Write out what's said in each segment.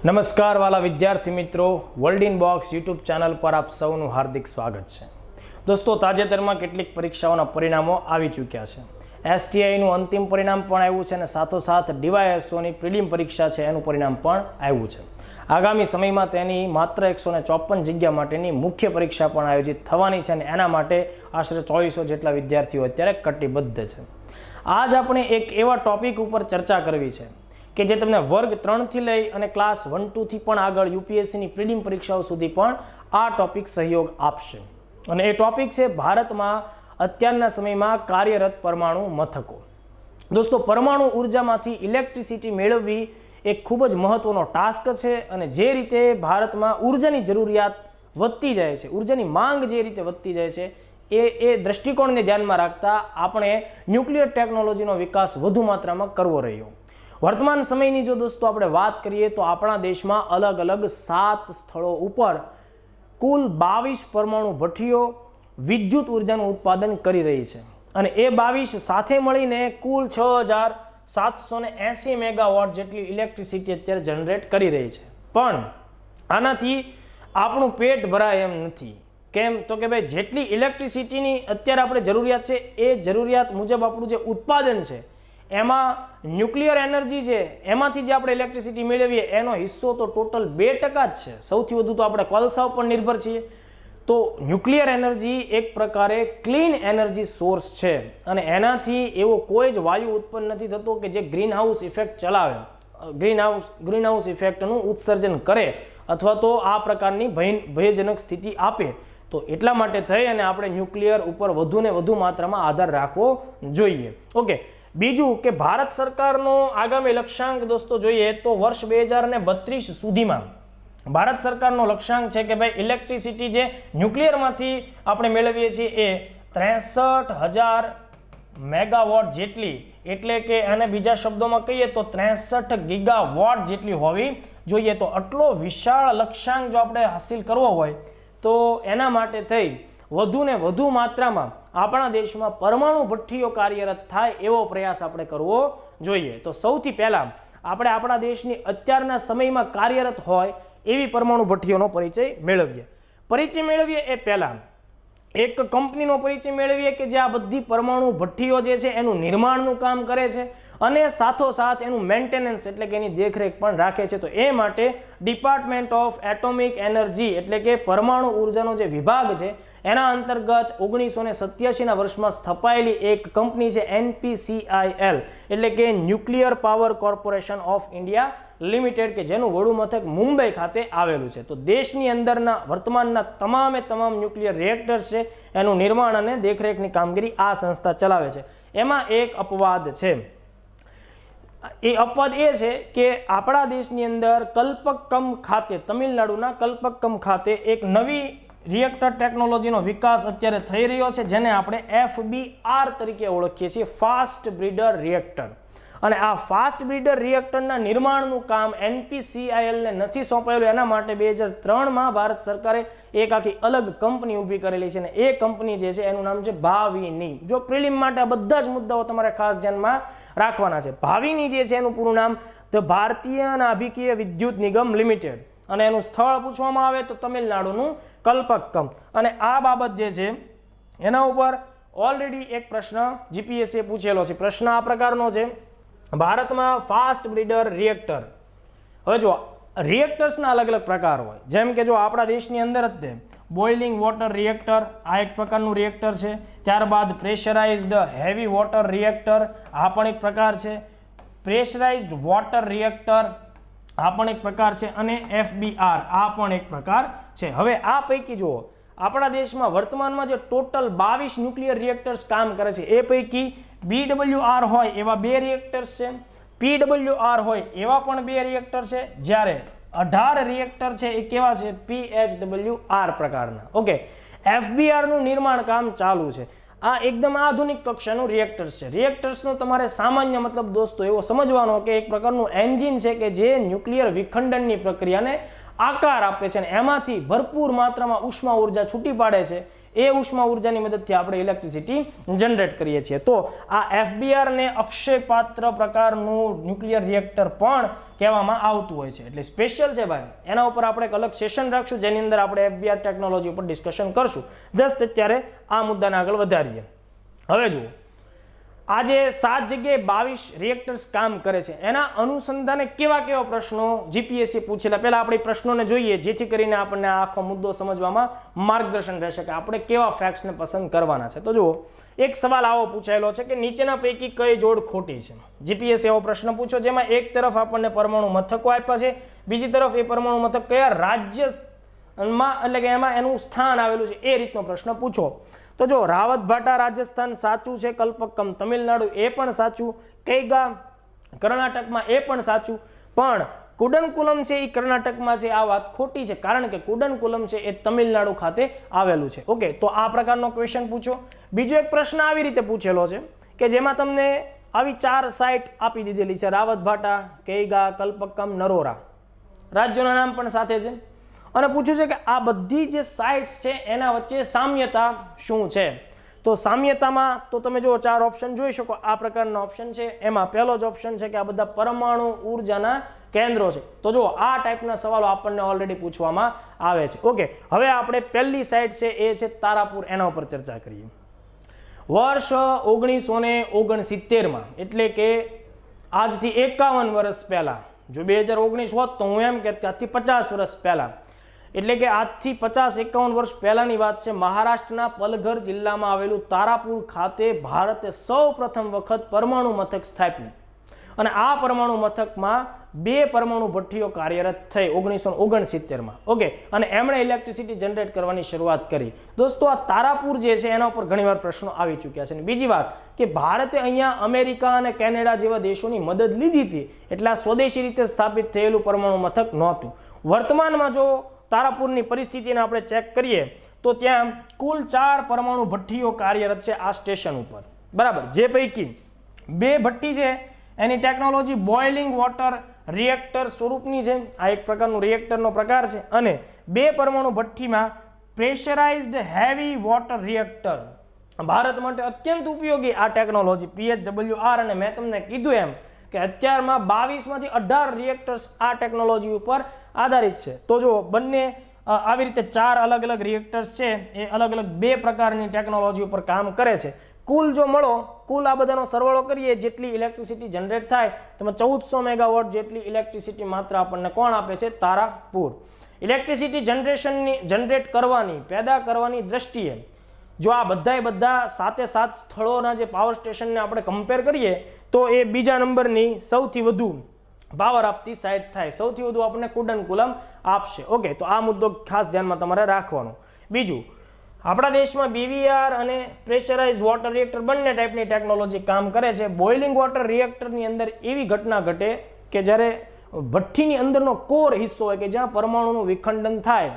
નમસ્કાર વાલા વિદ્યાર્થી મિત્રો, world in box YouTube channel પર આપ સૌનું હાર્દિક સ્વાગત છે. દોસ્તો, તાજેતરમાં કેટલીક પરીક્ષાઓના પરિણામો આવી ચૂક્યા છે. STIનું અંતિમ પરિણામ પણ આવ્યું છે અને સાથોસાથ DYSOની પ્રિલિમ પરીક્ષા છે એનું પરિણામ પણ આવ્યું છે. આગામી સમયમાં તેની માત્ર 154 જગ્યા માટેની મુખ્ય પરીક્ષા પણ આયોજિત થવાની છે અને એના માટે આશરે 2400 જેટલા વિદ્યાર્થીઓ અત્યારે કટિબદ્ધ છે. આજ આપણે એક એવા ટોપિક ઉપર ચર્ચા કરવી છે કે જે તમને વર્ગ 3 થી લઈ અને ક્લાસ 1-2 થી પણ આગળ UPSCની પ્રિલિમ પરીક્ષાઓ સુધી પણ આ ટોપિક સહયોગ આપશે. અને એ ટોપિક છે ભારતમાં અત્યારના સમયમાં કાર્યરત પરમાણુ મથકો. દોસ્તો, પરમાણુ ઉર્જામાંથી ઇલેક્ટ્રિસિટી મેળવવી એક ખૂબ જ મહત્વનો ટાસ્ક છે અને જે રીતે ભારતમાં ઉર્જાની જરૂરિયાત વધતી જાય છે, ઉર્જાની માંગ જે રીતે વધતી જાય છે એ દ્રષ્ટિકોણને ધ્યાનમાં રાખતા આપણે ન્યુક્લિયર ટેકનોલોજીનો વિકાસ વધુ માત્રામાં કરવો રહ્યો. વર્તમાન સમયની જો દોસ્તો આપણે વાત કરીએ તો આપણા દેશમાં અલગ અલગ 7 સ્થળો ઉપર કુલ 22 પરમાણુ ભઠ્ઠીઓ વિદ્યુત ઉર્જાનું ઉત્પાદન કરી રહી છે અને એ 22 સાથે મળીને કુલ 6780 મેગાવોટ જેટલી ઇલેક્ટ્રિસિટી અત્યારે જનરેટ કરી રહી છે. પણ આનાથી આપણું પેટ ભરાય એમ નથી. કેમ તો કે ભાઈ, જેટલી ઇલેક્ટ્રિસિટીની અત્યારે આપણે જરૂરિયાત છે એ જરૂરિયાત મુજબ આપણું જે ઉત્પાદન છે એમાં ન્યુક્લિયર એનર્જી છે એમાંથી જે આપણે ઇલેક્ટ્રિસિટી મેળવીએ એનો હિસ્સો તો ટોટલ 2% જ છે. સૌથી વધુ તો આપણે કોલસા ઉપર નિર્ભર છીએ. તો ન્યુક્લિયર એનર્જી એક પ્રકારે ક્લીન એનર્જી સોર્સ છે અને એનાથી એવો કોઈ જ વાયુ ઉત્પન્ન નથી થતો કે જે ગ્રીનહાઉસ ઇફેક્ટ ચલાવે, ગ્રીનહાઉસ ઇફેક્ટનું ઉત્સર્જન કરે અથવા તો આ પ્રકારની ભયજનક સ્થિતિ આપે. તો એટલા માટે થઈ અને આપણે ન્યુક્લિયર ઉપર વધુ ને વધુ માત્રામાં આધાર રાખવો જોઈએ. ઓકે, બીજું કે ભારત સરકારનો આગામી લક્ષ્યાંક દોસ્તો જોઈએ તો વર્ષ 2032 સુધીમાં ભારત સરકારનો લક્ષ્યાંક છે કે ભાઈ ઇલેક્ટ્રિસિટી જે ન્યુક્લિયરમાંથી આપણે મેળવીએ છીએ એ 63,000 મેગાવોટ જેટલી, એટલે કે આને બીજા શબ્દોમાં કહીએ તો 63 ગીગાવોટ જેટલી હોવી જોઈએ. તો આટલો વિશાળ લક્ષ્યાંક જો આપણે હાસિલ કરવો હોય તો એના માટે થઈ વધુ ને વધુ માત્રામાં આપણા દેશમાં પરમાણુ ભઠ્ઠીઓ કાર્યરત થાય એવો પ્રયાસ આપણે કરવો જોઈએ. તો સૌથી પહેલા આપણે આપણા દેશની અત્યારના સમયમાં કાર્યરત હોય એવી પરમાણુ ભઠ્ઠીઓનો પરિચય મેળવીએ એ પહેલા એક કંપનીનો પરિચય મેળવીએ કે જે આ બધી પરમાણુ ભઠ્ઠીઓ જે છે એનું નિર્માણનું કામ કરે છે અને સાથોસાથ એનું મેન્ટેનન્સ એટલે કે એની દેખરેખ પણ રાખે છે. તો એ માટે ડિપાર્ટમેન્ટ ઓફ એટોમિક એનર્જી એટલે કે પરમાણુ ઉર્જાનો જે વિભાગ છે એના અંતર્ગત 1987ના વર્ષમાં સ્થપાયેલી એક કંપની છે NPCIL એટલે કે nuclear power corporation of India limited, કે જેનું વડુ મથક મુંબઈ ખાતે આવેલું છે. તો દેશની અંદરના વર્તમાનના તમામ ન્યુક્લિયર રિએક્ટર્સ છે એનું નિર્માણ અને દેખરેખની કામગીરી આ સંસ્થા ચલાવે છે. એમાં એક અપવાદ છે. એ અપવાદ એ છે કે આપણા દેશની અંદર કલ્પક્કમ ખાતે, તમિલનાડુના કલ્પક્કમ ખાતે એક નવી રિએક્ટર ટેકનોલોજીનો વિકાસ અત્યારે થઈ રહ્યો છે જેને આપણે FBR તરીકે ઓળખીએ છીએ, ફાસ્ટ બ્રીડર રિએક્ટર. અને આ ફાસ્ટ બ્રીડર રિએક્ટરના નિર્માણનું કામ NPCILને નથી સોંપાયેલું. એના માટે 2003માં ભારત સરકારે એક આખી અલગ કંપની ઊભી કરેલી છે અને એ કંપની જે છે એનું નામ છે ભાવિની. જો પ્રિલિમ માટે આ બધા જ મુદ્દાઓ તમારે ખાસ ધ્યાનમાં રાખવાના છે. ભાવિની જે છે એનું પૂરું નામ ધ ભારતીય નાભિકીય વિદ્યુત નિગમ લિમિટેડ અને એનું સ્થળ પૂછવામાં આવે તો તમિલનાડુનું કલ્પક્કમ. અને આ બાબત જે છે એના ઉપર ઓલરેડી એક પ્રશ્ન GPSCએ પૂછેલો છે. પ્રશ્ન આ પ્રકારનો છે, ભારતમાં ફાસ્ટ બ્રીડર રિએક્ટર. હવે જો રિએક્ટર્સના અલગ અલગ પ્રકાર હોય, જેમ કે જો આપણા દેશની અંદર જ બોઇલિંગ વોટર રિએક્ટર આ એક પ્રકારનું રિએક્ટર છે. ત્યારબાદ પ્રેશરાઇઝ્ડ હેવી વોટર રિએક્ટર આ પણ એક પ્રકાર છે. પ્રેશરાઇઝ્ડ વોટર રિએક્ટર આ પણ એક પ્રકાર છે અને FBR આ પણ એક પ્રકાર છે. હવે આ પૈકી જુઓ આપણા દેશમાં વર્તમાનમાં જે ટોટલ 22 ન્યુક્લિયર રિએક્ટર્સ કામ કરે છે એ પૈકી BWR હોય એવા 2 રિએક્ટર્સ છે, PWR હોય એવા પણ 2 રિએક્ટર છે, જ્યારે 18 રિએક્ટર છે એ કેવા છે, PHWR પ્રકારના. ઓકે, FBR નું નિર્માણ કામ ચાલુ છે. આ એકદમ આધુનિક કક્ષાનું રિએક્ટર્સ છે. રિએક્ટર્સનો તમારે સામાન્ય મતલબ દોસ્તો એવો સમજવાનો કે એક પ્રકારનું એન્જિન છે કે જે ન્યુક્લિયર વિખંડનની પ્રક્રિયાને આકાર આપે છે અને એમાંથી ભરપૂર માત્રામાં ઉષ્મા ઉર્જા છૂટી પાડે છે. એ ઉષ્મા ઉર્જાની મદદથી આપણે ઇલેક્ટ્રિસિટી જનરેટ કરીએ છીએ. તો આ FBR ને અક્ષયપાત્ર પ્રકારનું ન્યુક્લિયર રિએક્ટર પણ કહેવામાં આવતું હોય છે. એટલે સ્પેશિયલ છે ભાઈ, એના ઉપર આપણે એક અલગ સેશન રાખશું જેની અંદર આપણે FBR ટેકનોલોજી ઉપર ડિસ્કશન કરશું. જસ્ટ અત્યારે આ મુદ્દાને આગળ વધારીએ. હવે જુઓ, આજે 7 જગ્યાએ 22 રિએક્ટર્સ કામ કરે છે. એના અનુસંધાને કેવા પ્રશ્નો જીપીએસસી પૂછેલા, પહેલા આપણે પ્રશ્નોને જોઈએ જેથી કરીને આપણને આ આખો મુદ્દો સમજવામાં માર્ગદર્શન રહેશે કે આપણે કેવા ફેક્ટ્સને પસંદ કરવાના છે. તો જુઓ, એક સવાલ આવો પૂછાયેલો છે કે નીચેના પૈકી કઈ જોડ ખોટી છે. જીપીએસસી એવો પ્રશ્ન પૂછ્યો જેમાં એક તરફ આપણને પરમાણુ મથકો આપ્યા છે, બીજી તરફ એ પરમાણુ મથક કયા રાજ્યમાં એટલે કે એમાં એનું સ્થાન આવેલું છે એ રીતનો પ્રશ્ન પૂછો. તો જો રાવતભાટા રાજસ્થાન સાચું છે, કલ્પક્કમ તમિલનાડુ એ પણ સાચું, કૈગા કર્ણાટકમાં એ પણ સાચું, પણ કુડનકુલમ છે એ કર્ણાટકમાં છે આ વાત ખોટી છે કારણ કે કુડનકુલમ છે એ તમિલનાડુ ખાતે આવેલું છે. ઓકે, તો આ પ્રકારનો ક્વેશ્ચન પૂછો. બીજો એક પ્રશ્ન આવી રીતે પૂછેલો છે કે જેમાં તમને આવી 4 સાઇટ આપી દીધેલી છે, રાવતભાટા, કૈગા, કલ્પક્કમ, નરોરા, રાજ્યોના નામ પણ સાથે છે અને પૂછ્યું છે કે આ બધી જે સાઇટ્સ છે એના વચ્ચે સામ્યતા શું છે. તો સામ્યતામાં તો તમે જો 4 ઓપ્શન જોઈ શકો, આ પ્રકારના ઓપ્શન છે. એમાં પહેલો જ ઓપ્શન છે કે આ બધા પરમાણુ ઉર્જાના કેન્દ્રો છે. તો જો આ ટાઈપના સવાલો આપણને ઓલરેડી પૂછવામાં આવે છે. ઓકે, હવે આપણે પહેલી સાઇટ છે એ છે તારાપુર, એના ઉપર ચર્ચા કરીએ. વર્ષ 1969માં એટલે કે આજથી 51 વર્ષ પહેલા, જો 2019 હોત તો હું એમ કહેત કે આજથી 50 વર્ષ પહેલા, એટલે કે આજથી 50-51 વર્ષ પહેલાની વાત છે. મહારાષ્ટ્રના પલઘર જિલ્લામાં આવેલું તારાપુર ખાતે ભારતે સૌ પ્રથમ વખત પરમાણુ મથક સ્થાપ્યું અને આ પરમાણુ મથકમાં 2 પરમાણુ ભઠ્ઠીઓ કાર્યરત થઈ 1969માં. ઓકે, અને એમણે ઇલેક્ટ્રિસિટી જનરેટ કરવાની શરૂઆત કરી. દોસ્તો, આ તારાપુર જે છે એના ઉપર ઘણીવાર પ્રશ્નો આવી ચૂક્યા છે. અને બીજી વાત કે ભારતે અહીંયા અમેરિકા અને કેનેડા જેવા દેશોની મદદ લીધી હતી, એટલે આ સ્વદેશી રીતે સ્થાપિત થયેલું પરમાણુ મથક નહોતું. વર્તમાનમાં જો તારાપુરની પરિસ્થિતિને આપણે ચેક કરીએ તો ત્યાં કુલ 4 પરમાણુ ભઠ્ઠીઓ કાર્યરત છે આ સ્ટેશન ઉપર, બરાબર. જે પૈકી 2 ભઠ્ઠી છે એની ટેકનોલોજી બોઇલિંગ વોટર રિએક્ટર સ્વરૂપની છે, આ એક પ્રકારનું રિએક્ટરનો પ્રકાર છે, અને 2 પરમાણુ ભઠ્ઠીમાં પ્રેશરાઇઝ્ડ હેવી વોટર રિએક્ટર, ભારત માટે અત્યંત ઉપયોગી આ ટેકનોલોજી PHWR. અને મેં તમને કીધું એમ કે અત્યારમાં 22માંથી 18 રિએક્ટર્સ આ ટેકનોલોજી ઉપર આધારિત છે. તો જો બંને આવી રીતે 4 અલગ અલગ રિએક્ટર્સ છે એ અલગ અલગ 2 પ્રકારની ટેકનોલોજી ઉપર કામ કરે છે. કુલ જો કુલ આ બધાનો સરવાળો કરીએ જેટલી ઇલેક્ટ્રિસિટી જનરેટ થાય તો 1400 મેગાવોટ જેટલી ઇલેક્ટ્રિસિટી માત્ર આપણને કોણ આપે છે? તારાપુર. ઇલેક્ટ્રિસિટી જનરેટ કરવાની, પેદા કરવાની દ્રષ્ટિએ જો આ બધા સાતે સાત સ્થળોના જે પાવર સ્ટેશનને આપણે કમ્પેર કરીએ તો એ બીજા નંબરની સૌથી વધુ પાવર આપતી સાઇટ થાય. સૌથી વધુ આપણને કુડનકુલમ આપશે. ઓકે, તો આ મુદ્દો ખાસ ધ્યાનમાં તમારે રાખવાનો. બીજું, આપણા દેશમાં BVR અને પ્રેશરાઇઝ વોટર રિએક્ટર બંને ટાઈપની ટેકનોલોજી કામ કરે છે. બોઇલિંગ વોટર રિએક્ટરની અંદર એવી ઘટના ઘટે કે જ્યારે ભઠ્ઠીની અંદરનો કોર હિસ્સો હોય કે જ્યાં પરમાણુનું વિખંડન થાય,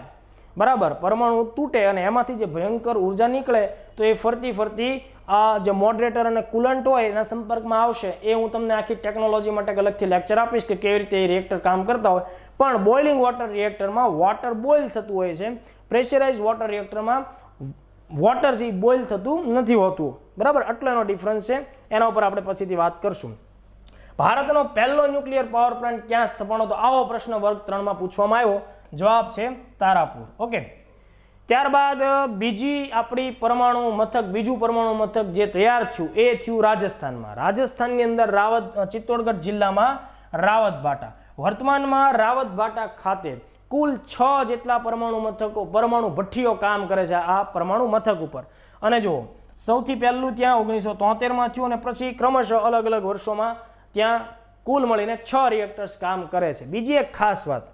બરાબર, પરમાણુ તૂટે અને એમાંથી જે ભયંકર ઉર્જા નીકળે તો એ ફરતી આ જે મોડરેટર અને કુલન્ટ હોય એના સંપર્કમાં આવશે. એ હું તમને આખી ટેકનોલોજી માટે અલગથી લેક્ચર આપીશ કે કેવી રીતે એ રિએક્ટર કામ કરતા હોય. પણ બોઇલિંગ વોટર રિએક્ટરમાં વોટર બોઇલ થતું હોય છે, પ્રેશરાઇઝ વોટર રિએક્ટરમાં વોટર જે બોઇલ થતું નથી હોતું, બરાબર. આટલો એનો ડિફરન્સ છે, એના ઉપર આપણે પછીથી વાત કરશું. ભારતનો પહેલો ન્યુક્લિયર પાવર પ્લાન્ટ ક્યાં સ્થપાણો? તો આવો પ્રશ્ન વર્ગ 3માં પૂછવામાં આવ્યો. જવાબ છે તારાપુર. ઓકે, ત્યારબાદ બીજું પરમાણુ મથક જે તૈયાર થયું એ થયું રાજસ્થાનમાં. રાજસ્થાનની અંદર ચિત્તોડગઢ જિલ્લામાં રાવતભાટા. વર્તમાનમાં રાવતભાટા ખાતે કુલ 6 જેટલા પરમાણુ ભઠ્ઠીઓ કામ કરે છે આ પરમાણુ મથક ઉપર. અને જો સૌથી પહેલું ત્યાં 1973માં થયું અને પછી ક્રમશઃ અલગ અલગ વર્ષોમાં ત્યાં કુલ મળીને 6 રિએક્ટર્સ કામ કરે છે. બીજી એક ખાસ વાત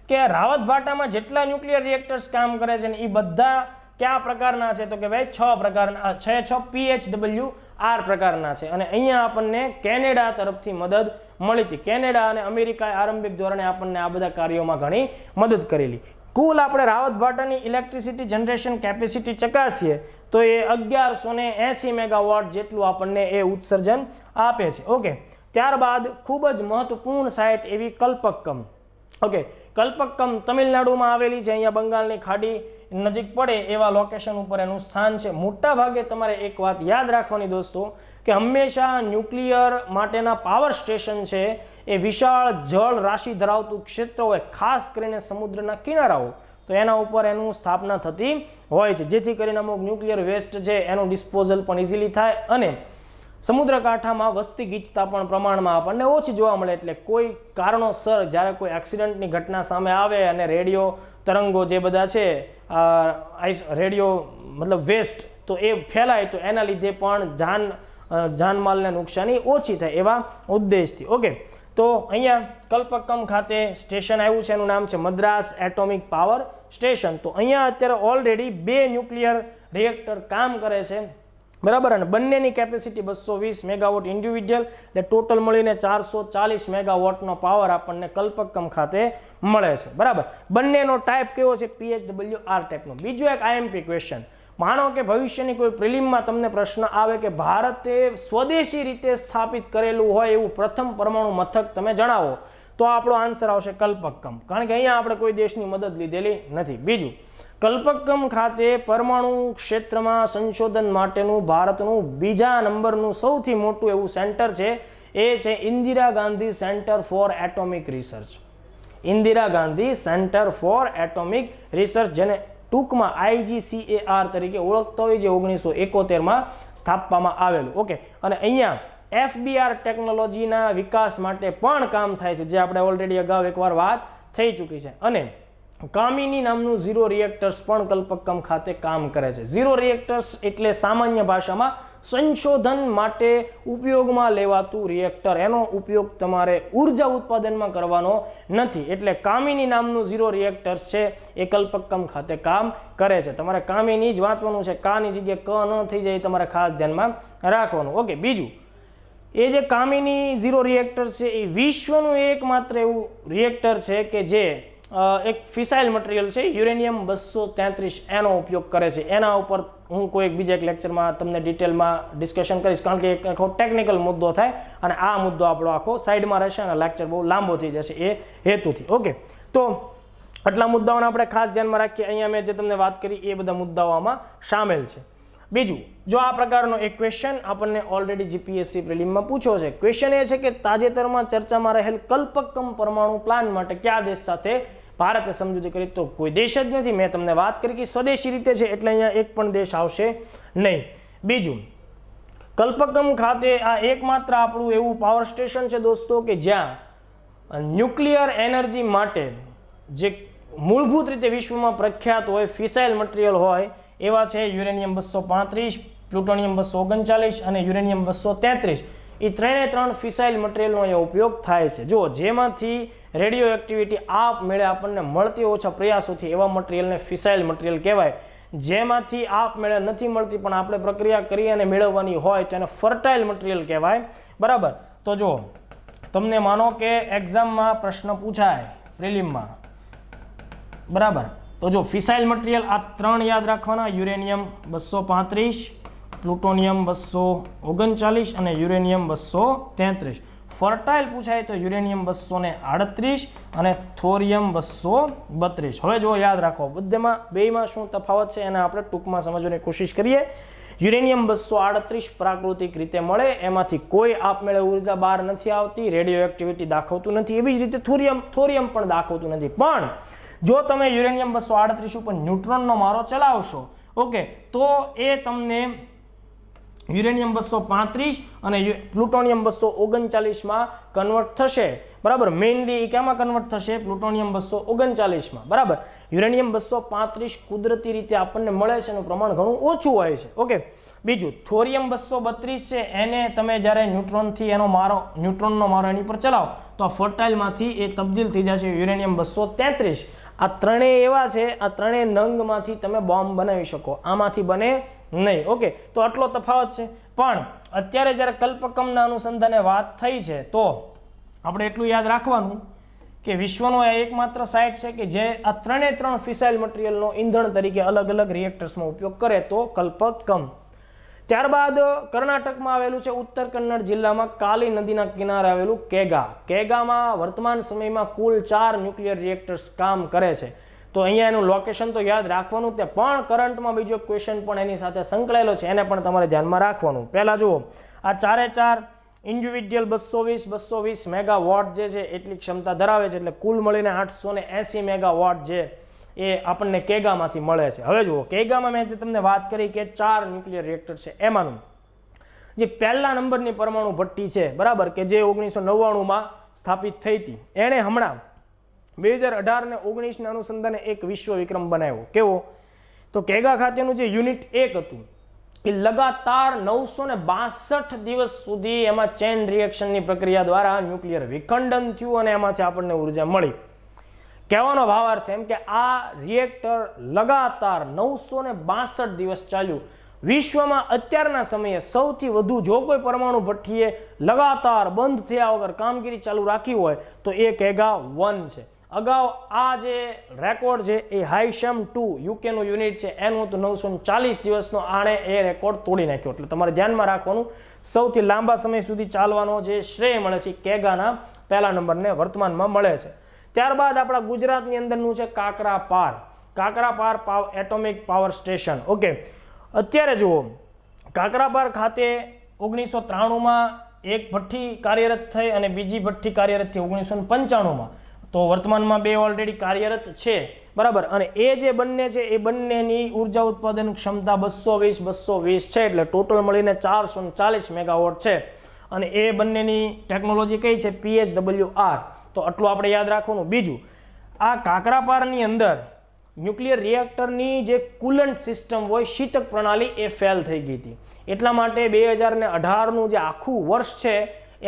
કે રાવતભાટામાં જેટલા ન્યુક્લિયર રિએક્ટર્સ કામ કરે છે ને એ બધા કયા પ્રકારના છે? તો કે ભાઈ 6 પ્રકારના, 6 PHWR પ્રકારના છે. અને અહીંયા આપણને કેનેડા તરફથી મદદ મળી હતી. કેનેડા અને અમેરિકાએ આરંભિક ધોરણે આપણને આ બધા કાર્યોમાં ઘણી મદદ કરેલી. કુલ આપણે રાવતભાટાની ઇલેક્ટ્રિસિટી જનરેશન કેપેસિટી ચકાસીએ તો એ 1180 મેગાવોટ જેટલું આપણને એ ઉત્સર્જન આપે છે. ઓકે, ત્યારબાદ ખૂબ જ મહત્વપૂર્ણ સાઇટ એવી કલ્પક્કમ. ઓકે, કલ્પક્કમ તમિલનાડુમાં આવેલી છે, અહીંયા બંગાળની ખાડી નજીક પડે એવા લોકેશન ઉપર એનું સ્થાન છે. મોટા ભાગે તમારે એક વાત યાદ રાખવાની દોસ્તો કે હંમેશા ન્યુક્લિયર માટેના પાવર સ્ટેશન છે એ વિશાળ જળ રાશિ ધરાવતું ક્ષેત્ર હોય, ખાસ કરીને સમુદ્રના કિનારાઓ, તો એના ઉપર એનું સ્થાપના થતી હોય છે, જેથી કરીને અમુક ન્યુક્લિયર વેસ્ટ છે એનું ડિસ્પોઝલ પણ ઇઝીલી થાય અને સમુદ્ર કાંઠામાં વસ્તી ગીચતા પણ પ્રમાણમાં આપણને ઓછી જોવા મળે. એટલે કોઈ કારણોસર જ્યારે કોઈ એક્સિડન્ટની ઘટના સામે આવે અને રેડિયો તરંગો જે બધા છે રેડિયો મતલબ વેસ્ટ તો એ ફેલાય તો એના લીધે પણ જાનમાલને નુકસાની ઓછી થાય એવા ઉદ્દેશથી. ઓકે, તો અહીંયા કલ્પક્કમ ખાતે સ્ટેશન આવ્યું છે, એનું નામ છે મદ્રાસ એટોમિક પાવર સ્ટેશન. તો અહીંયા અત્યારે ઓલરેડી 2 ન્યુક્લિયર રિએક્ટર કામ કરે છે, બરાબર, અને બંનેની કેપેસિટી 220 મેગાવોટ ઇન્ડિવિડ્યુઅલ, એટલે ટોટલ મળીને 440 મેગાવોટનો પાવર આપણને કલ્પક્કમ ખાતે મળે છે, બરાબર. બંનેનો ટાઈપ કેવો છે? PHWR ટાઈપનો. બીજો એક IMP ક્વેશ્ચન, માનો કે ભવિષ્યની કોઈ પ્રિલિમમાં તમને પ્રશ્ન આવે કે ભારતે સ્વદેશી રીતે સ્થાપિત કરેલું હોય એવું પ્રથમ પરમાણુ મથક તમે જણાવો, તો આપણો આન્સર આવશે કલ્પક્કમ, કારણ કે અહીંયા આપણે કોઈ દેશની મદદ લીધેલી નથી. બીજું, કલ્પક્કમ ખાતે પરમાણુ ક્ષેત્રમાં સંશોધન માટેનું ભારતનું બીજા નંબરનું સૌથી મોટું એવું સેન્ટર છે, એ છે Indira Gandhi centre for atomic research. Indira Gandhi centre for atomic research, જેને ટૂંકમાં IGCAR તરીકે ઓળખતા હોય, જે 1971માં સ્થાપવામાં આવેલું. ઓકે, અને અહીંયા FBR ટેકનોલોજીના વિકાસ માટે પણ કામ થાય છે, જે આપણે ઓલરેડી અગાઉ એકવાર વાત થઈ ચૂકી છે. અને કામિની નામનું ઝીરો રિએક્ટર્સ પણ કલ્પક્કમ ખાતે કામ કરે છે. ઝીરો રિએક્ટર્સ એટલે સામાન્ય ભાષામાં સંશોધન માટે ઉપયોગમાં લેવાતું રિએક્ટર, એનો ઉપયોગ તમારે ઉર્જા ઉત્પાદનમાં કરવાનો નથી. એટલે કામિની નામનું ઝીરો રિએક્ટર્સ છે એ કલ્પક્કમ ખાતે કામ કરે છે. તમારે કામિની જ વાંચવાનું છે, કાની જગ્યાએ ક ન થઈ જાય, તમારે ખાસ ધ્યાનમાં રાખવાનું. ઓકે, બીજું, એ જે કામિની ઝીરો રિએક્ટર છે એ વિશ્વનું એકમાત્ર એવું રિએક્ટર છે કે જે એક ફિસાઇલ મટીરિયલ છે યુરેનિયમ 233 એનો ઉપયોગ કરે છે. એના ઉપર હું કોઈ બીજા એક લેક્ચરમાં તમને ડિટેલમાં ડિસ્કશન કરીશ, કારણ કે એક આખો ટેકનિકલ મુદ્દો થાય અને આ મુદ્દો આપણો આખો સાઈડમાં રહેશે અને લેક્ચર બહુ લાંબો થઈ જશે એ હેતુથી. ઓકે, તો આટલા મુદ્દાઓને આપણે ખાસ ધ્યાનમાં રાખીએ. અહીંયા મેં જે તમને વાત કરી એ બધા મુદ્દાઓ આમાં સામેલ છે. બીજું, જો આ પ્રકારનો એક ક્વેશ્ચન આપણને ઓલરેડી GPSC પ્રિલિમમાં પૂછ્યો છે. ક્વેશ્ચન એ છે કે તાજેતરમાં ચર્ચામાં રહેલ કલ્પક્કમ પરમાણુ પ્લાન માટે કયા દેશ સાથે ભારતે સમજૂતી કરી? તો કોઈ દેશ જ નથી. મેં તમને વાત કરી કે સ્વદેશી રીતે છે, એટલે અહીંયા એક પણ દેશ આવશે નહીં. બીજું, કલ્પક્કમ ખાતે આ એકમાત્ર આપણું એવું પાવર સ્ટેશન છે દોસ્તો કે જ્યાં ન્યુક્લિયર એનર્જી માટે જે મૂળભૂત રીતે વિશ્વમાં પ્રખ્યાત હોય ફિસાઇલ મટીરિયલ હોય એવા છે યુરેનિયમ 235, પ્લુટોનિયમ 239 અને યુરેનિયમ 233. એ ત્રણે ફિસાઇલ મટીરિયલનો અહીંયા ઉપયોગ થાય છે. જો જેમાંથી રેડિયો એક્ટિવિટી આપમેળે આપણને મળતી ઓછા પ્રયાસોથી એવા મટીરિયલને ફિસાઇલ મટીરિયલ કહેવાય. જેમાંથી આપમેળે નથી મળતી પણ આપણે પ્રક્રિયા કરી અને મેળવવાની હોય તો એને ફર્ટાઇલ મટીરિયલ કહેવાય, બરાબર. તો જો તમને માનો કે એક્ઝામમાં પ્રશ્ન પૂછાય પ્રિલિમમાં, બરાબર, તો જો ફિસાઇલ મટીરિયલ આ 3 યાદ રાખવાના, યુરેનિયમ 235, પ્લુટોનિયમ 239 અને યુરેનિયમ 233. ફર્ટાઇલ પૂછાય તો યુરેનિયમ 238 અને થોરિયમ 232. હવે જો યાદ રાખો બેમાં શું તફાવત છે એને આપણે ટૂંકમાં સમજવાની કોશિશ કરીએ. યુરેનિયમ 238 પ્રાકૃતિક રીતે મળે, એમાંથી કોઈ આપમેળે ઉર્જા બહાર નથી આવતી, રેડિયો એક્ટિવિટી દાખવતું નથી. એવી જ રીતે થોરિયમ પણ દાખવતું નથી. પણ જો તમે યુરેનિયમ 238 ઉપર ન્યુટ્રોનનો મારો ચલાવશો, ઓકે, તો એ તમને યુરેનિયમ 235 અને પ્લુટોનિયમ 239માં કન્વર્ટ થશે, બરાબર. મેઇનલી કેમાં કન્વર્ટ થશે? પ્લુટોનિયમ 239માં, બરાબર. યુરેનિયમ 235 કુદરતી રીતે આપણને મળે છે, એનું પ્રમાણ ઘણું ઓછું હોય છે. ઓકે, બીજું, થોરિયમ 232 છે, એને તમે જ્યારે ન્યુટ્રોનનો મારો એની પર ચલાવો તો આ ફર્ટાઇલમાંથી એ તબદીલ થઈ જશે યુરેનિયમ 233. આ ત્રણેય એવા છે, આ ત્રણેય નંગમાંથી તમે બોમ્બ બનાવી શકો, આમાંથી બને નહીં. ઓકે, તો આટલો તફાવત છે. પણ અત્યારે જ્યારે કલ્પક્કમના અનુસંધાને વાત થઈ છે તો આપણે એટલું યાદ રાખવાનું કે વિશ્વનો આ એકમાત્ર સાઇટ છે કે જે આ ત્રણ ફિસાઇલ મટીરિયલનો ઈંધણ તરીકે અલગ અલગ રિએક્ટર્સમાં ઉપયોગ કરે તો કલ્પક્કમ. ત્યારબાદ કર્ણાટકમાં આવેલું છે ઉત્તર કન્નડ જિલ્લામાં કાલી નદીના કિનારે આવેલું કેગામાં વર્તમાન સમયમાં કુલ 4 ન્યુક્લિયર રિએક્ટર્સ કામ કરે છે. તો અહીંયા એનું લોકેશન તો યાદ રાખવાનું તે પણ કરંટમાં બીજો ક્વેશ્ચન પણ એની સાથે સંકળાયેલો છે, એને પણ તમારે ધ્યાનમાં રાખવાનું. પહેલા જુઓ, આ 4 ઇન્ડિવિડ્યુઅલ 220 મેગાવોટ જે છે એટલી ક્ષમતા ધરાવે છે, એટલે કુલ મળીને 880 મેગાવોટ જે એ આપણને કેગામાંથી મળે છે. હવે જુઓ, કેગામાં મેં જે તમને વાત કરી કે 4 ન્યુક્લિયર રિએક્ટર છે, એમાંનું જે પહેલા નંબરની પરમાણુ ભઠ્ઠી છે, બરાબર, કે જે 1999માં સ્થાપિત થઈ હતી, એણે હમણાં 2018 ને 19 અનુસંધાને એક વિશ્વ વિક્રમ બનાવ્યો. કેવો? તો કેગા ખાતેનું જે યુનિટ 1 હતું એ લગાતાર 962 દિવસ સુધી એમાં ચેન રિએક્શનની પ્રક્રિયા દ્વારા ન્યુક્લિયર વિખંડન થયું અને એમાંથી આપણને ઉર્જા મળી. કહેવાનો ભાવાર્થ એમ કે આ રિએક્ટર લગાતાર 962 દિવસ ચાલ્યું. વિશ્વમાં અત્યારના સમયે સૌથી વધુ જો કોઈ પરમાણુ ભઠ્ઠીએ લગાતાર બંધ થયા વગર કામગીરી ચાલુ રાખી હોય તો એ કેગા 1 છે. અગાઉ આ જે રેકોર્ડ છે એ હાઈશમ 2 યુકેનું યુનિટ છે એનું હતું 940 દિવસનો, આણે એ રેકોર્ડ તોડી નાખ્યો. એટલે તમારે ધ્યાનમાં રાખવાનું, સૌથી લાંબા સમય સુધી ચાલવાનો જે શ્રેય મળે છે કેગાના પહેલા નંબરને વર્તમાનમાં મળે છે. ત્યારબાદ આપણા ગુજરાતની અંદરનું છે Kakrapar atomic power station. Okay, અત્યારે જુઓ, કાકરાપાર ખાતે 1993માં એક ભઠ્ઠી કાર્યરત થઈ અને બીજી ભઠ્ઠી કાર્યરત થઈ 1995માં. તો વર્તમાનમાં 2 ઓલરેડી કાર્યરત છે, બરાબર. અને એ જે બંને છે એ બંનેની ઉર્જા ઉત્પાદન ક્ષમતા 220 છે, એટલે ટોટલ મળીને 440 મેગાવોટ છે. અને એ બંનેની ટેકનોલોજી કઈ છે? PHWR. તો આટલું આપણે યાદ રાખવાનું. બીજું, આ કાકરાપારની અંદર ન્યુક્લિયર રિએક્ટરની જે કુલન્ટ સિસ્ટમ હોય, શીતક પ્રણાલી, એ ફેલ થઈ ગઈ હતી. એટલા માટે 2018નું જે આખું વર્ષ છે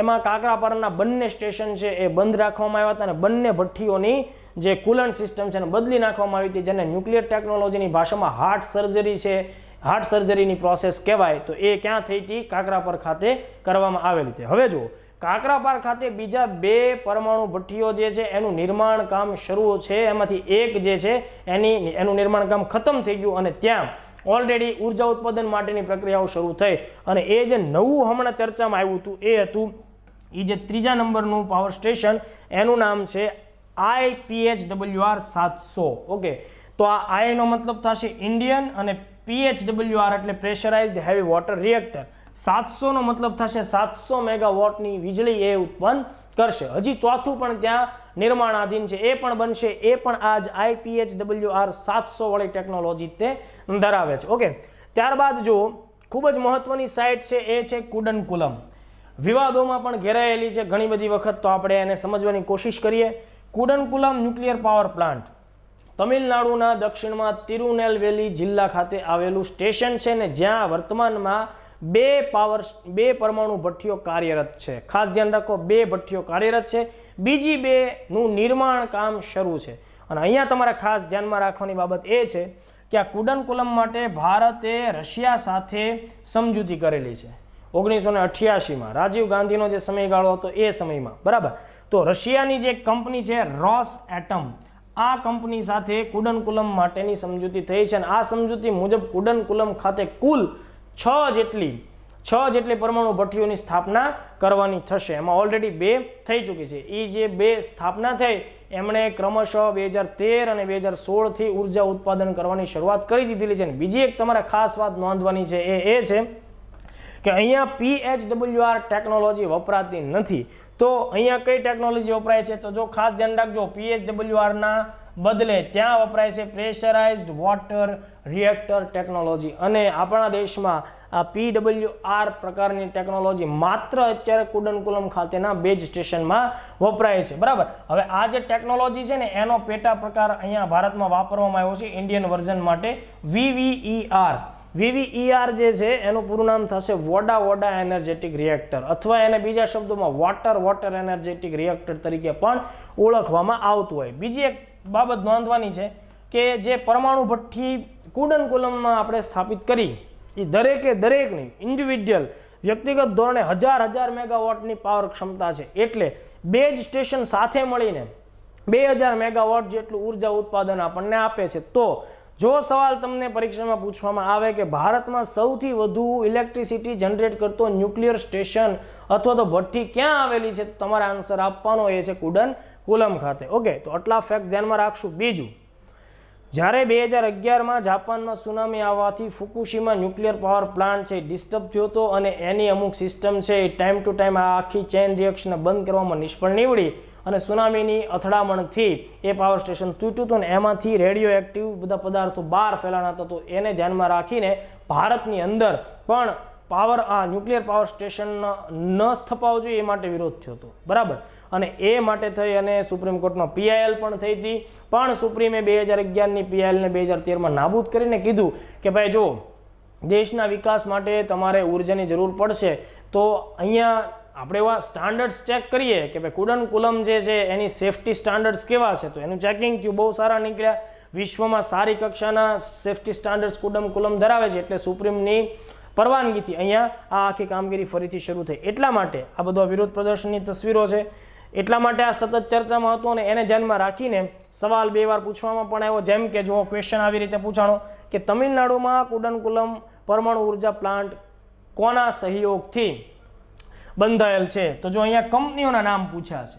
એમાં કાકરાપારના બંને સ્ટેશન છે એ બંધ રાખવામાં આવ્યા હતા અને બંને ભઠ્ઠીઓની જે કુલન્ટ સિસ્ટમ છે એને બદલી નાખવામાં આવી હતી, જેને ન્યુક્લિયર ટેકનોલોજીની ભાષામાં હાર્ટ સર્જરી છે, હાર્ટ સર્જરીની પ્રોસેસ કહેવાય. તો એ ક્યાં થઈ હતી? કાકરાપાર ખાતે કરવામાં આવેલી હતી. હવે જુઓ, કાકરાપાર ખાતે બીજા 2 પરમાણુ ભઠ્ઠીઓ જે છે એનું નિર્માણ કામ શરૂ છે. એમાંથી એક જે છે એનું નિર્માણ કામ ખતમ થઈ ગયું અને ત્યાં ઓલરેડી ઉર્જા ઉત્પાદન માટેની પ્રક્રિયાઓ શરૂ થઈ. અને એ જે નવું હમણાં ચર્ચામાં આવ્યું હતું એ હતું એ જે 3જા નંબરનું પાવર સ્ટેશન, એનું નામ છે IPHWR 700. ઓકે, તો આ I નો મતલબ થશે ઇન્ડિયન અને PHWR એટલે પ્રેશરાઇઝ્ડ હેવી વોટર રિએક્ટર. 700 નો મતલબ થશે 700 મેગાવોટની વીજળી એ ઉત્પન્ન કરશે. હજી ચોથું પણ ત્યાં નિર્માણાધીન છે, એ પણ બનશે. એ પણ આ જ IPHWR 700 વાળી ટેકનોલોજી તે ધરાવે છે. ઓકે, ત્યારબાદ જો ખૂબ જ મહત્વની સાઇટ છે એ છે કુડનકુલમ. વિવાદોમાં પણ ઘેરાયેલી છે ઘણી બધી વખત, તો આપણે એને સમજવાની કોશિશ કરીએ. કુડનકુલમ ન્યુક્લિયર પાવર પ્લાન્ટ તમિલનાડુના દક્ષિણમાં તિરુનેલવેલી જિલ્લા ખાતે આવેલું સ્ટેશન છે ને જ્યાં વર્તમાનમાં 2 પરમાણુ ભઠ્ઠીઓ કાર્યરત છે. ખાસ ધ્યાન રાખો, 2 ભઠ્ઠીઓ કાર્યરત છે, બીજી 2નું નિર્માણ કામ શરૂ છે. અને અહીંયા તમારે ખાસ ધ્યાનમાં રાખવાની બાબત એ છે કે આ કુડનકુલમ માટે ભારતે રશિયા સાથે સમજૂતી કરેલી છે 1988માં. રાજીવ ગાંધીનો જે સમયગાળો હતો એ સમયમાં, બરાબર. તો રશિયાની જે કંપની છે રોસએટમ, આ કંપની સાથે કુડનકુલમ માટેની સમજૂતી થઈ છે. અને આ સમજૂતી મુજબ કુડનકુલમ ખાતે કુલ 6 જેટલી પરમાણુ ભઠ્ઠીઓની સ્થાપના કરવાની થશે. એમાં ઓલરેડી 2 થઈ ચૂકી છે. એ જે 2 સ્થાપના થઈ એમણે ક્રમશઃ 2013 અને 2016 થી ઉર્જા ઉત્પાદન કરવાની શરૂઆત કરી દીધેલી છે. બીજી એક તમારે ખાસ વાત નોંધવાની છે એ છે કે અહીંયા PHWR ટેકનોલોજી વપરાતી નથી. તો અહીંયા કઈ ટેકનોલોજી વપરાય છે? તો જો ખાસ ધ્યાન રાખજો, PHWR ના બદલે ત્યાં વપરાય છે પ્રેશરાઇઝ્ડ વોટર રિએક્ટર ટેકનોલોજી. અને આપણા દેશમાં આ PWR પ્રકારની ટેકનોલોજી માત્ર અત્યારે કુડનકુલમ ખાતેના બેઝ સ્ટેશનમાં વપરાય છે, બરાબર. હવે આ જે ટેકનોલોજી છે ને એનો પેટા પ્રકાર અહીંયા ભારતમાં વાપરવામાં આવ્યો છે ઇન્ડિયન વર્ઝન માટે, VVER જે છે એનું પૂરું નામ થશે વોડા એનર્જેટિક રિએક્ટર, અથવા એને બીજા શબ્દોમાં વોટર એનર્જેટિક રિએક્ટર તરીકે પણ ઓળખવામાં આવતું હોય. બીજી એક બાબત નોંધવાની છે કે જે પરમાણુ ભઠ્ઠી કુડનકુલમમાં આપણે સ્થાપિત કરી એ દરેકની ઇન્ડિવિડ્યુઅલ વ્યક્તિગત ધોરણે હજાર મેગાવોટની પાવર ક્ષમતા છે. એટલે 2 જ સ્ટેશન સાથે મળીને 2000 મેગાવોટ જેટલું ઉર્જા ઉત્પાદન આપણને આપે છે. તો જો સવાલ તમને પરીક્ષામાં પૂછવામાં આવે કે ભારતમાં સૌથી વધુ ઇલેક્ટ્રિસિટી જનરેટ કરતો ન્યુક્લિયર સ્ટેશન અથવા તો ભઠ્ઠી ક્યાં આવેલી છે, તો તમારે આન્સર આપવાનો એ છે કુડનકુલમ ખાતે. ઓકે, તો આટલા ફેક્ટ ધ્યાનમાં રાખશું. બીજું, જ્યારે 2011માં જાપાનમાં સુનામી આવવાથી ફુકુશીમા ન્યુક્લિયર પાવર પ્લાન્ટ છે ડિસ્ટર્બ થયો હતો અને એની અમુક સિસ્ટમ છે એ ટાઈમ ટુ ટાઈમ આ આખી ચેઇન રિએક્શનને બંધ કરવામાં નિષ્ફળ નીવડી અને સુનામીની અથડામણથી એ પાવર સ્ટેશન તૂટ્યું હતું અને એમાંથી રેડિયો એક્ટિવ બધા પદાર્થો બહાર ફેલાણા હતા. તો એને ધ્યાનમાં રાખીને ભારતની અંદર પણ ન્યુક્લિયર પાવર સ્ટેશન ન સ્થપાવવું જોઈએ એ માટે વિરોધ થયો હતો. બરાબર, અને એ માટે થઈ અને સુપ્રીમ કોર્ટમાં PIL પણ થઈ હતી, પણ સુપ્રીમે 2011ની PILને 2013માં નાબૂદ કરીને કીધું કે ભાઈ જો દેશના વિકાસ માટે તમારે ઉર્જાની જરૂર પડશે તો અહીંયા આપણે એવા સ્ટાન્ડર્ડ્સ ચેક કરીએ કે ભાઈ કુડનકુલમ જે છે એની સેફ્ટી સ્ટાન્ડર્ડ્સ કેવા છે. તો એનું ચેકિંગ થયું, બહુ સારા નીકળ્યા. વિશ્વમાં સારી કક્ષાના સેફ્ટી સ્ટાન્ડર્ડ્સ કુડનકુલમ ધરાવે છે, એટલે સુપ્રીમની પરવાનગીથી અહીંયા આ આખી કામગીરી ફરીથી શરૂ થઈ. એટલા માટે આ બધો વિરોધ પ્રદર્શનની તસવીરો છે, એટલા માટે આ સતત ચર્ચામાં હતો અને એને ધ્યાનમાં રાખીને સવાલ 2 વાર પૂછવામાં પણ આવ્યો. જેમ કે જો ક્વેશ્ચન આવી રીતે પૂછાણો કે તમિલનાડુમાં કુડનકુલમ પરમાણુ ઉર્જા પ્લાન્ટ કોના સહયોગથી બંધાયેલ છે, તો જો અહીંયા કંપનીઓના નામ પૂછ્યા છે.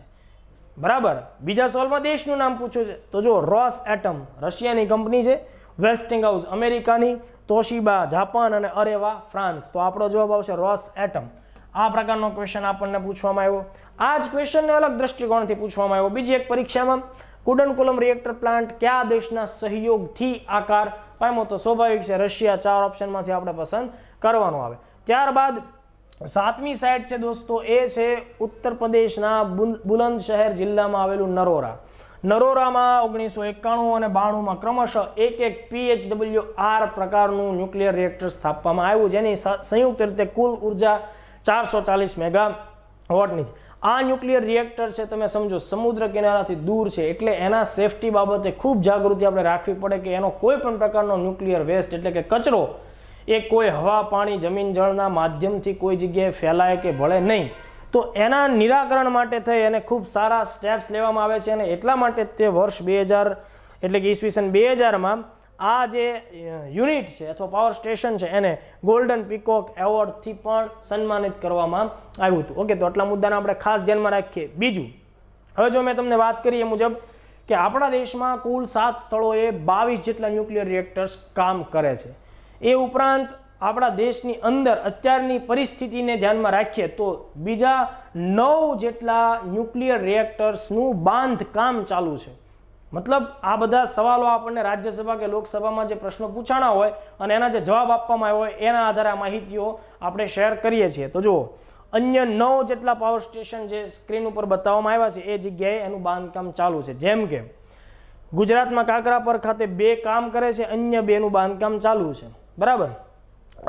બરાબર, બીજા સવાલમાં દેશનું નામ પૂછ્યું છે, તો જો રોસએટમ રશિયાની કંપની છે, વેસ્ટિંગહાઉસ અમેરિકાની, તોશિબા જાપાન અને અરેવા ફ્રાન્સ. તો આપણો જવાબ આવશે રોસએટમ. આ પ્રકારનો ક્વેશ્ચન આપણને પૂછવામાં આવ્યો. આ જ ક્વેશ્ચનને અલગ દ્રષ્ટિકોણથી પૂછવામાં આવ્યો બીજી એક પરીક્ષામાં. કુડનકુલમ રિએક્ટર પ્લાન્ટ કયા દેશના સહયોગથી આકાર પામ્યો, તો સ્વાભાવિક છે રશિયા. 4 ઓપ્શનમાંથી આપણે પસંદ કરવાનું આવે. ત્યારબાદ 7મી સાઇટ છે દોસ્તો, એ છે ઉત્તર પ્રદેશના બુલંદ શહેર જિલ્લામાં આવેલું નરોરા. નરોરામાં 1991 અને 92માં ક્રમશઃ એક PHWR પ્રકારનું ન્યુક્લિયર રિએક્ટર સ્થાપવામાં આવ્યું, જેની સંયુક્ત રીતે કુલ ઉર્જા 440 મેગાવોટની છે. આ ન્યુક્લિયર રિએક્ટર છે, તમે સમજો સમુદ્ર કિનારાથી દૂર છે, એટલે એના સેફટી બાબતે ખૂબ જાગૃતિ આપણે રાખવી પડે કે એનો કોઈ પણ પ્રકારનો ન્યુક્લિયર વેસ્ટ એટલે કે કચરો એ કોઈ હવા, પાણી, જમીન, જળના માધ્યમથી કોઈ જગ્યાએ ફેલાય કે ભળે નહીં. તો એના નિરાકરણ માટે થઈ અને ખૂબ સારા સ્ટેપ્સ લેવામાં આવે છે અને એટલા માટે તે વર્ષ 2000 એટલે કે ઈસવીસન 2000માં આ જે યુનિટ છે અથવા પાવર સ્ટેશન છે એને ગોલ્ડન પીકોક એવોર્ડથી પણ સન્માનિત કરવામાં આવ્યું હતું. ઓકે, તો આટલા મુદ્દાને આપણે ખાસ ધ્યાનમાં રાખીએ. બીજું, હવે જો મેં તમને વાત કરી એ મુજબ કે આપણા દેશમાં કુલ 7 સ્થળોએ 22 જેટલા ન્યુક્લિયર રિએક્ટર્સ કામ કરે છે. એ ઉપરાંત આપણા દેશની અંદર અત્યારની પરિસ્થિતિને ધ્યાનમાં રાખીએ તો બીજા 9 જેટલા ન્યુક્લિયર રિએક્ટર્સનું બાંધકામ ચાલુ છે. મતલબ આ બધા સવાલો આપણને રાજ્યસભા કે લોકસભામાં જે પ્રશ્નો પૂછાણા હોય અને એના જે જવાબ આપવામાં આવ્યો હોય એના આધારે આ માહિતીઓ આપણે શેર કરીએ છીએ. તો જુઓ, અન્ય 9 જેટલા પાવર સ્ટેશન જે સ્ક્રીન ઉપર બતાવવામાં આવ્યા છે એ જગ્યાએ એનું બાંધકામ ચાલુ છે. જેમ કે ગુજરાતમાં કાકરાપર ખાતે 2 કામ કરે છે, અન્ય 2નું બાંધકામ ચાલુ છે. બરાબર,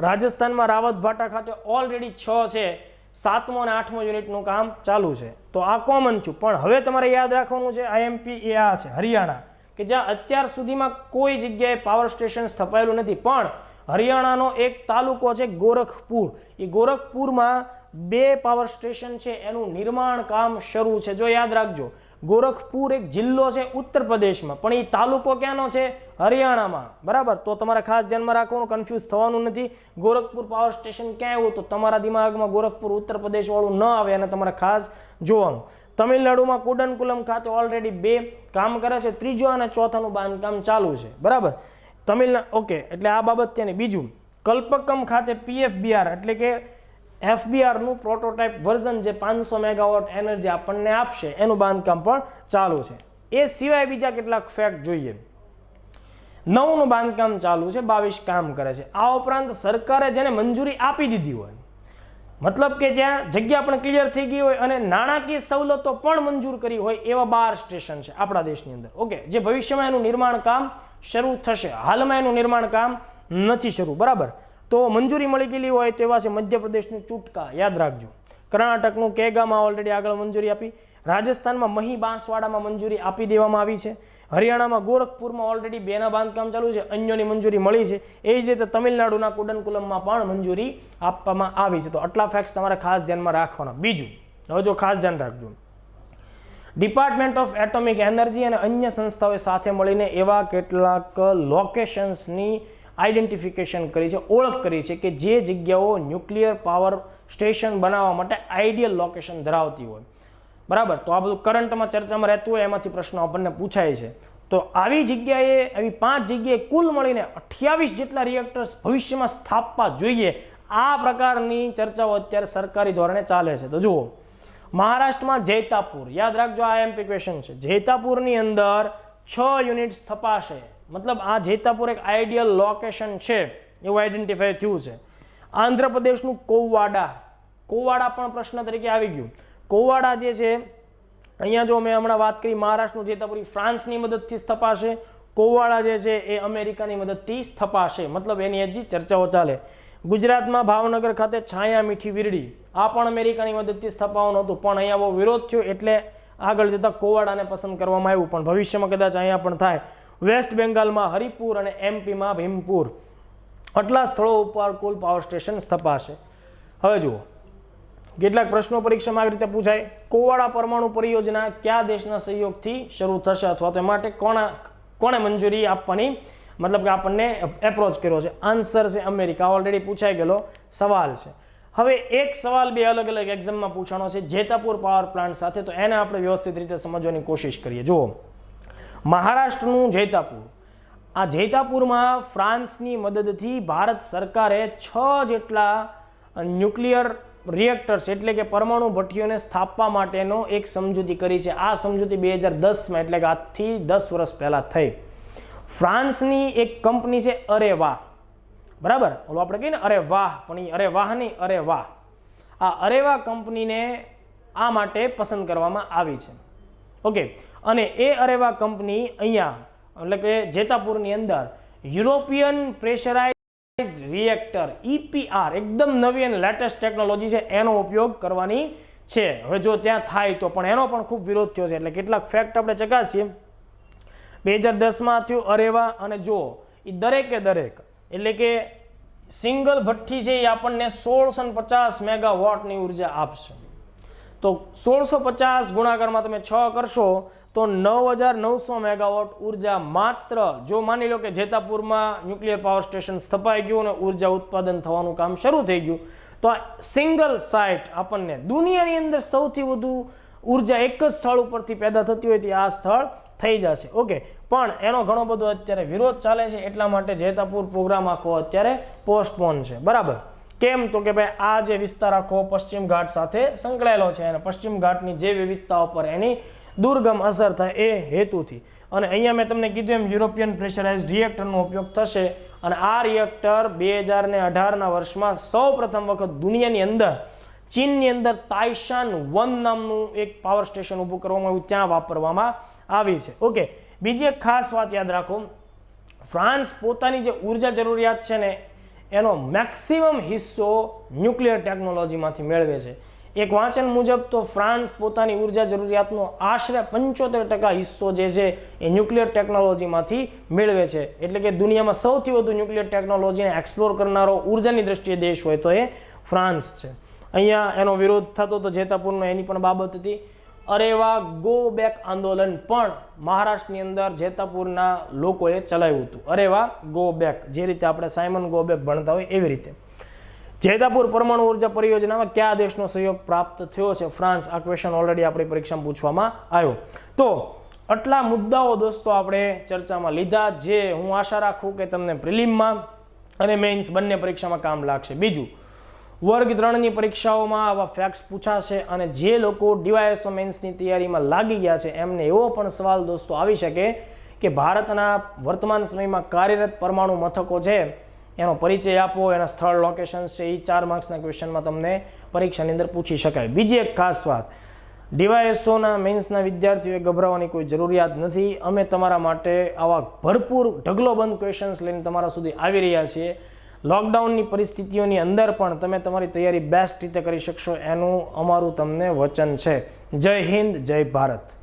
રાજસ્થાનમાં રાવતભાટા ખાતે ઓલરેડી 6 છે, 7મો અને 8મો યુનિટનું કામ ચાલુ છે. તો આ કોમન છું, પણ હવે તમારે યાદ રાખવાનું છે IMP એ આ છે હરિયાણા, કે જ્યાં અત્યાર સુધીમાં કોઈ જગ્યાએ પાવર સ્ટેશન સ્થપાયેલું નથી. પણ હરિયાણાનો એક તાલુકો છે ગોરખપુર, એ ગોરખપુરમાં 2 પાવર સ્ટેશન છે એનું નિર્માણ કામ શરૂ છે. જો યાદ રાખજો, ગોરખપુર એક જિલ્લો છે ઉત્તર પ્રદેશમાં, પણ એ તાલુકો ક્યાંનો છે? હરિયાણામાં. બરાબર, તો તમારે ખાસ ધ્યાનમાં રાખવાનું, કન્ફ્યુઝ થવાનું નથી. ગોરખપુર પાવર સ્ટેશન ક્યાં આવ્યું તો તમારા દિમાગમાં ગોરખપુર ઉત્તર પ્રદેશ વાળું ન આવે અને તમારે ખાસ જોવાનું. તમિલનાડુમાં કુડનકુલમ ખાતે ઓલરેડી 2 કામ કરે છે, 3જો અને 4થાનું બાંધકામ ચાલુ છે. બરાબર, ઓકે, એટલે આ બાબત ત્યાંની. બીજું, કલ્પકમ ખાતે PFBR એટલે કે FBRનું પ્રોટોટાઇપ વર્ઝન જે 500 મેગાવોટ એનર્જી આપણને આપશે એનું બાંધકામ પણ ચાલુ છે. એ સિવાય બીજા કેટલાક ફેક્ટ જોઈએ. 9નું બાંધકામ ચાલુ છે, 22 કામ કરે છે. આ ઉપરાંત સરકારે જેને મંજૂરી આપી દીધી હોય, મતલબ કે જ્યાં જગ્યા પણ ક્લિયર થઈ ગઈ હોય અને નાણાકીય સવલતો પણ મંજૂર કરી હોય એવા 12 સ્ટેશન છે આપણા દેશની અંદર. ઓકે, જે ભવિષ્યમાં એનું નિર્માણ કામ શરૂ થશે. હાલમાં એનું નિર્માણ કામ નથી શરૂ. બરાબર, તો મંજૂરી મળી ગયેલી હોય તેવા છે મધ્યપ્રદેશનું ચુટકા, યાદ રાખજો. કર્ણાટકનું કેગામાં ઓલરેડી આગળ મંજૂરી આપી. રાજસ્થાનમાં મહી બાંસવાડામાં મંજૂરી આપી દેવામાં આવી છે. હરિયાણામાં ગોરખપુરમાં ઓલરેડી 2ના બાંધકામ ચાલુ છે, અન્યોની મંજૂરી મળી છે. એ જ રીતે તમિલનાડુના કુડનકુલમમાં પણ મંજૂરી આપવામાં આવી છે. તો આટલા ફેક્ટ્સ તમારે ખાસ ધ્યાનમાં રાખવાના. બીજું, હવે જો ખાસ ધ્યાન રાખજો, ડિપાર્ટમેન્ટ ઓફ એટોમિક એનર્જી અને અન્ય સંસ્થાઓએ સાથે મળીને એવા કેટલાક લોકેશન્સની આઈડેન્ટિફિકેશન કરી છે, ઓળખ કરી છે કે જે જગ્યાઓ ન્યુક્લિયર પાવર સ્ટેશન બનાવવા માટે આઈડિયલ લોકેશન ધરાવતી હોય. બરાબર, તો આ બધું કરંટમાં ચર્ચામાં રહેતું હોય, એમાંથી પ્રશ્નો આપણને પૂછાય છે. તો આવી જગ્યાએ, આવી 5 જગ્યાએ કુલ મળીને 28 જેટલા રિએક્ટર્સ ભવિષ્યમાં સ્થાપવા જોઈએ. આ પ્રકારની ચર્ચાઓ અત્યારે સરકારી ધોરણે ચાલે છે. તો જુઓ, મહારાષ્ટ્રમાં જૈતાપુર, યાદ રાખજો આ એમપી ક્વેશ્ચન છે. જૈતાપુરની અંદર 6 યુનિટ્સ સ્થપાશે. મતલબ આ જૈતાપુર એક આઈડિયલ લોકેશન છે એવું આઈડેન્ટિફાય થયું છે. આંધ્રપ્રદેશનું કોવાડા, કોવાડા પણ પ્રશ્ન તરીકે આવી ગયું. કોવાડા જે છે, અહીંયા જો મેં હમણાં વાત કરી મહારાષ્ટ્રનું જૈતાપુર ફ્રાન્સની મદદથી સ્થપાશે, કોવાડા જે છે એ અમેરિકાની મદદથી સ્થપાશે. મતલબ એની હજી ચર્ચાઓ ચાલે. ગુજરાતમાં ભાવનગર ખાતે છાયા મીઠી વીરડી, આ પણ અમેરિકાની મદદથી સ્થપાવવાનું હતું, પણ અહીંયા બહુ વિરોધ થયો એટલે આગળ જતા કોવાડાને પસંદ કરવામાં આવ્યું, પણ ભવિષ્યમાં કદાચ અહીંયા પણ થાય. વેસ્ટ બેંગાલમાં હરિપુર અને એમપીમાં ભીમપુર, આટલા સ્થળો ઉપર કુલ પાવર સ્ટેશન સ્થપાશે. હવે જુઓ, કેટલાક પ્રશ્નો પરીક્ષામાં આવી રીતે પૂછાય. કોવાડા પરમાણુ પરિયોજના કયા દેશના સહયોગથી શરૂ થશે, અથવા તો માટે કોણે મંજૂરી આપવાની, મતલબ કે આપણને એપ્રોચ કર્યો છે? આન્સર છે અમેરિકા. ઓલરેડી પૂછાઈ ગયેલો સવાલ છે. હવે એક સવાલ બે અલગ અલગ એક્ઝામમાં પૂછાણો છે જૈતાપુર પાવર પ્લાન્ટ સાથે, તો એને આપણે વ્યવસ્થિત રીતે સમજવાની કોશિશ કરીએ. જુઓ, મહારાષ્ટ્રનું જૈતાપુર, આ જૈતાપુરમાં ફ્રાન્સની મદદથી ભારત સરકારે 6 જેટલા ન્યુક્લિયર રિએક્ટર્સ એટલે કે પરમાણુ ભઠ્ઠીઓને સ્થાપવા માટેનો એક સમજૂતી કરી છે. આ સમજૂતી 2010માં એટલે કે આજથી 10 વર્ષ પહેલા થઈ. ફ્રાન્સની એક કંપની છે અરેવા, બરાબર, ઓલો આપણે કહીએ ને અરે વાહ, પણ એ અરે વાહ નહીં, અરે વાહ. આ અરેવા કંપનીને આ માટે પસંદ કરવામાં આવી છે. ઓકે, અને એ અરેવા કંપની અહીંયા એટલે કે જૈતાપુરની અંદર યુરોપિયન પ્રેશરાઇઝ્ડ રિએક્ટર EPR, એકદમ નવી અને લેટેસ્ટ ટેકનોલોજી છે, એનો ઉપયોગ કરવાની છે. હવે જો ત્યાં થાય તો, પણ એનો પણ ખૂબ વિરોધ થયો છે. એટલે કેટલાક ફેક્ટ આપણે ચકાસીએ. 2010માં થયું અરેવા, અને જો એ દરેકે દરેક એટલે કે સિંગલ ભઠ્ઠી છે એ આપણને 1650 મેગાવોટની ઉર્જા આપશે. તો 1650 ગુણાકારમાં તમે 6 કરશો તો 9900 મેગાવોટ ઉર્જા માત્ર, જો માની લો કે જૈતાપુરમાં ન્યુક્લિયર પાવર સ્ટેશન સ્થપાઈ ગયું અને ઉર્જા ઉત્પાદન થવાનું કામ શરૂ થઈ ગયું, તો આ સિંગલ સાઇટ આપણને દુનિયાની અંદર સૌથી વધુ ઉર્જા એક જ સ્થળ ઉપરથી પેદા થતી હોય તો આ સ્થળ થઈ જશે. ઓકે, પણ એનો ઘણો બધો અત્યારે વિરોધ ચાલે છે, એટલા માટે જૈતાપુર પ્રોગ્રામ આખો અત્યારે પોસ્ટપોન છે. બરાબર, કેમ? તો કે ભાઈ આ જે વિસ્તાર આખો પશ્ચિમ ઘાટ સાથે સંકળાયેલો છે અને પશ્ચિમ ઘાટની જે વિવિધતાઓ પર એની દુર્ગમ અસર થાય એ હેતુથી. અને અહીંયા મેં તમને કીધું એમ યુરોપિયન પ્રેશરાઇઝ્ડ રિએક્ટરનો ઉપયોગ થશે, અને આ રિએક્ટર 2018ના વર્ષમાં સૌપ્રથમ વખત દુનિયાની અંદર ચીનની અંદર તાઇશાન 1 નામનું એક પાવર સ્ટેશન ઊભું કરવામાં આવ્યું, ત્યાં વાપરવામાં આવી છે. ઓકે, બીજી એક ખાસ વાત યાદ રાખો, ફ્રાન્સ પોતાની જે ઉર્જા જરૂરિયાત છે ને એનો મેક્સિમમ હિસ્સો ન્યુક્લિયર ટેકનોલોજીમાંથી મેળવે છે. એક વાંચન મુજબ તો ફ્રાન્સ પોતાની ઉર્જા જરૂરિયાતનો આશરે 75% હિસ્સો જે છે એ ન્યુક્લિયર ટેકનોલોજીમાંથી મેળવે છે. એટલે કે દુનિયામાં સૌથી વધુ ન્યુક્લિયર ટેકનોલોજીને એક્સપ્લોર કરનારો ઉર્જાની દ્રષ્ટિએ દેશ હોય તો એ ફ્રાન્સ છે. અહીંયા એનો વિરોધ થતો તો જૈતાપુરનો, એની પણ બાબત હતી. અરેવા ગો બેક આંદોલન પણ મહારાષ્ટ્રની અંદર જૈતાપુરના લોકોએ ચલાવ્યું હતું. અરેવા ગો બેક, જે રીતે આપણે સાયમન ગો બેક ભણતા હોય એવી રીતે. જૈતાપુર પરમાણુ ઉર્જા પરિયોજનામાં કયા દેશનો સહયોગ પ્રાપ્ત થયો છે? ફ્રાન્સ. આ ક્વેશ્ચન ઓલરેડી આપણી પરીક્ષામાં પૂછવામાં આવ્યો. તો આટલા મુદ્દાઓ દોસ્તો આપણે ચર્ચામાં લીધા, જે હું આશા રાખું કે તમને પ્રિલિમમાં અને મેઇન્સ બંને પરીક્ષામાં કામ લાગશે. બીજું, વર્ગ 3ની પરીક્ષાઓમાં આવા ફેક્ટ્સ પૂછાશે, અને જે લોકો ડીવાયએસઓ મેન્સની તૈયારીમાં લાગી ગયા છે એમને એવો પણ સવાલ દોસ્તો આવી શકે કે ભારતના વર્તમાન સમયમાં કાર્યરત પરમાણુ મથકો છે એનો પરિચય આપો, એના સ્થળ લોકેશન્સ છે, એ 4 માર્ક્સના ક્વેશ્ચનમાં તમને પરીક્ષાની અંદર પૂછી શકાય. બીજી એક ખાસ વાત, ડીવાયએસઓના મેન્સના વિદ્યાર્થીઓએ ગભરાવાની કોઈ જરૂરિયાત નથી. અમે તમારા માટે આવા ભરપૂર ઢગલોબંધ ક્વેશ્ચન્સ લઈને તમારા સુધી આવી રહ્યા છીએ. લોકડાઉનની પરિસ્થિતિઓની અંદર પણ તમે તમારી તૈયારી બેસ્ટ રીતે કરી શકશો, એનું અમારું તમને વચન છે. જય હિન્દ, જય ભારત.